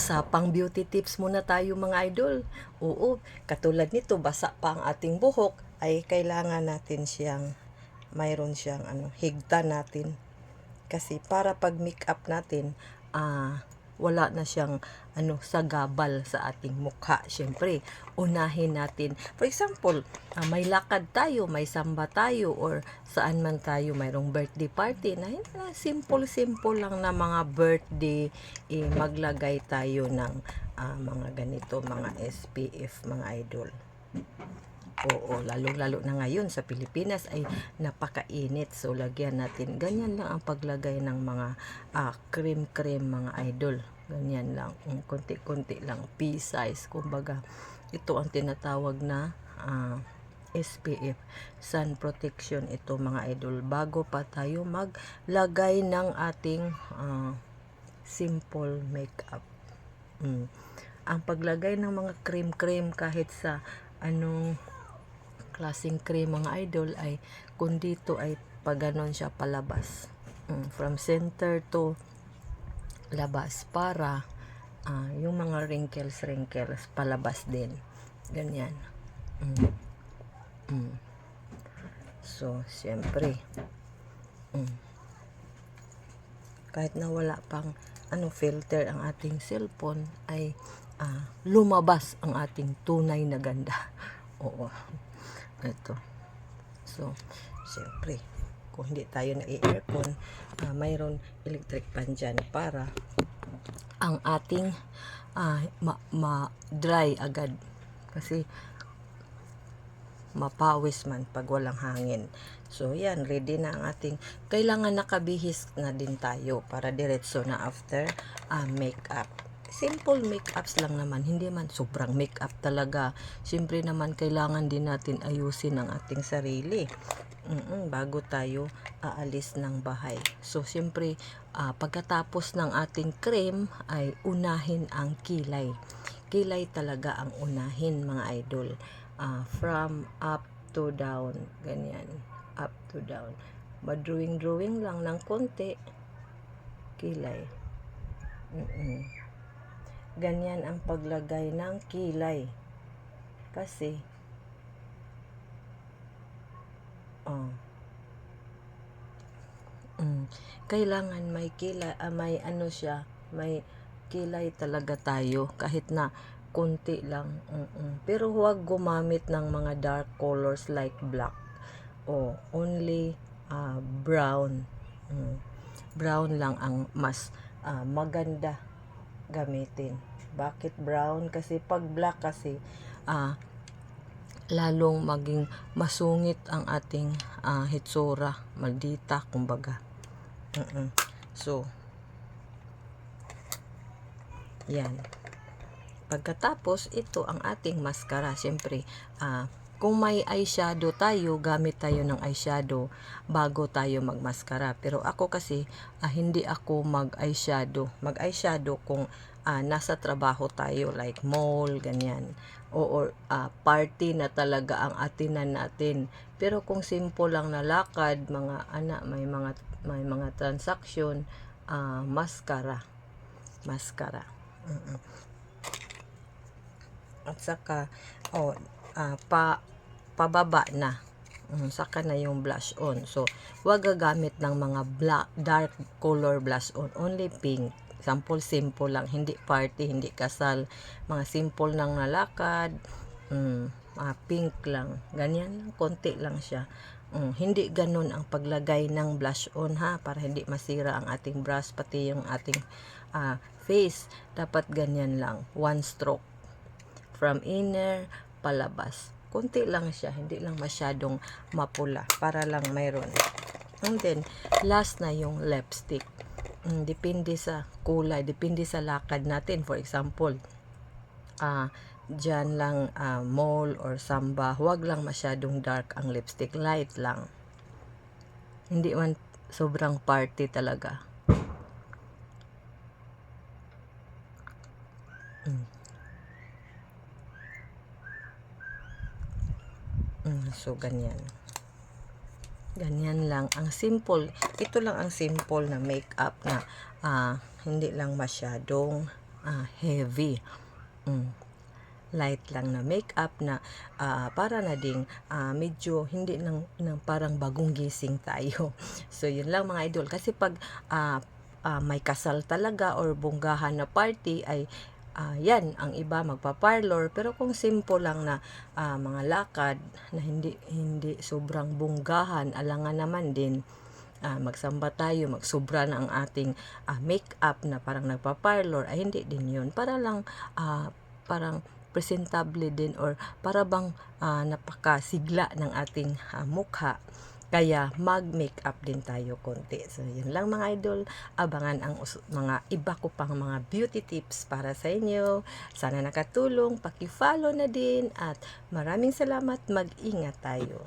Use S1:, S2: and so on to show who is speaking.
S1: Sa pang beauty tips muna tayo mga idol. Oo, katulad nito, basa pa ang ating buhok, ay kailangan natin siyang, mayroon siyang higta natin. Kasi para pag make-up natin, wala na siyang sagabal sa ating mukha. Siyempre, unahin natin. For example, may lakad tayo, may samba tayo, or saan man tayo, mayroong birthday party na simple-simple lang na mga birthday, maglagay tayo ng mga ganito, mga SPF, mga idol. Oo, lalo-lalo na ngayon sa Pilipinas ay napakainit. So, lagyan natin. Ganyan lang ang paglagay ng mga cream-cream, mga idol. Ganyan lang. Konti-konti lang. Pea-size. Kumbaga, ito ang tinatawag na SPF. Sun protection ito, mga idol. Bago pa tayo maglagay ng ating simple makeup. Ang paglagay ng mga cream-cream kahit sa anong klaseng cream, mga idol, ay kung dito ay pag ganon siya palabas, from center to labas, para yung mga wrinkles palabas din, ganyan. So siyempre, kahit na wala pang filter ang ating cellphone, ay lumabas ang ating tunay na ganda. Oo, ito. So, siyempre, kung hindi tayo na-aircon, mayroon electric fan dyan para ang ating ma-dry agad. Kasi mapawis man pag walang hangin. So, yan, ready na ang ating, kailangan nakabihis na din tayo para diretso na after makeup. Simple makeups lang naman, hindi man sobrang makeup talaga. Siyempre naman, kailangan din natin ayusin ang ating sarili bago tayo aalis ng bahay. So, siyempre, pagkatapos ng ating cream, ay unahin ang kilay. Kilay talaga ang unahin, mga idol. From up to down, ganyan, up to down. Madrawing lang ng konti, kilay. Ganyan ang paglagay ng kilay. Kasi kailangan may kilay, may may kilay talaga tayo, kahit na konti lang. Pero huwag gumamit ng mga dark colors like black. Only brown. Brown lang ang mas maganda gamitin. Bakit brown? Kasi pag black kasi lalong maging masungit ang ating hitsura, maldita kumbaga. So, yan. Pagkatapos, ito ang ating mascara. Siyempre, kung may eyeshadow tayo, gamit tayo ng eyeshadow bago tayo magmaskara. Pero ako kasi, hindi ako mag-eyeshadow. Mag-eyeshadow kung nasa trabaho tayo, like mall, ganyan. O party na talaga ang atinan natin. Pero kung simple lang na lakad, mga may mga transaction, mascara. At saka pababa na, saka na yung blush on. So, huwag gagamit ng mga dark color blush on, only pink. Simple lang, hindi party, hindi kasal, mga simple nang nalakad, pink lang, ganyan lang, konti lang siya. Hindi ganun ang paglagay ng blush on, para hindi masira ang ating brush, pati yung ating face. Dapat ganyan lang, one stroke, from inner palabas. Konti lang siya, hindi lang masyadong mapula, para lang mayroon. And then, last na yung lipstick. Depende sa kulay, depende sa lakad natin. For example, dyan lang mall or samba, huwag lang masyadong dark ang lipstick, light lang. Hindi man sobrang party talaga. So, ganyan. Ganyan lang ang simple. Ito lang ang simple na makeup na hindi lang masyadong heavy. Light lang na makeup na para na ding medyo hindi ng parang bagong gising tayo. So yun lang mga idol, kasi pag may kasal talaga or bonggahan na party ay yan, ang iba magpa-parlor, pero kung simple lang na mga lakad na hindi sobrang bonggahan, alangan naman din magsamba tayo, magsubra na ang ating makeup na parang nagpa-parlor, ay hindi din yun. Para lang parang presentable din, or para bang napakasigla ng ating mukha. Kaya mag-makeup din tayo konti. So yun lang mga idol, abangan ang mga iba ko pang mga beauty tips para sa inyo. Sana nakatulong, paki-follow na din, at maraming salamat, mag-ingat tayo.